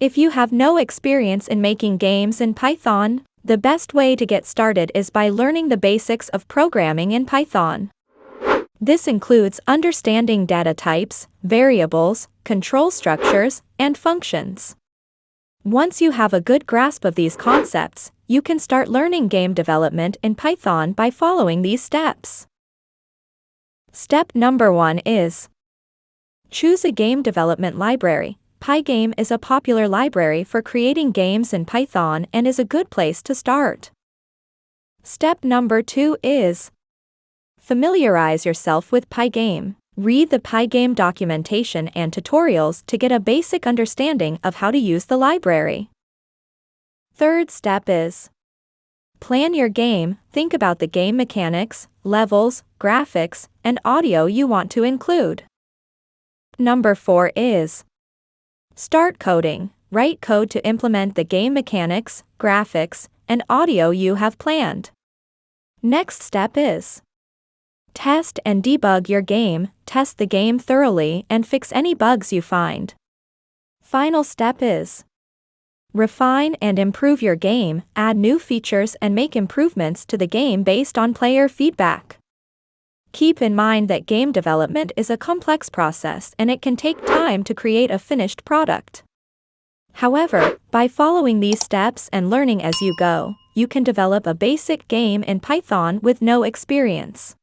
If you have no experience in making games in Python, the best way to get started is by learning the basics of programming in Python. This includes understanding data types, variables, control structures, and functions. Once you have a good grasp of these concepts, you can start learning game development in Python by following these steps. Step number 1 is: choose a game development library. Pygame is a popular library for creating games in Python and is a good place to start. Step number 2 is: familiarize yourself with Pygame. Read the Pygame documentation and tutorials to get a basic understanding of how to use the library. Third step is: plan your game. Think about the game mechanics, levels, graphics, and audio you want to include. Number 4 is: start coding. Write code to implement the game mechanics, graphics, and audio you have planned. Next step is: test and debug your game. Test the game thoroughly and fix any bugs you find. Final step is: refine and improve your game. Add new features and make improvements to the game based on player feedback. Keep in mind that game development is a complex process and it can take time to create a finished product. However, by following these steps and learning as you go, you can develop a basic game in Python with no experience.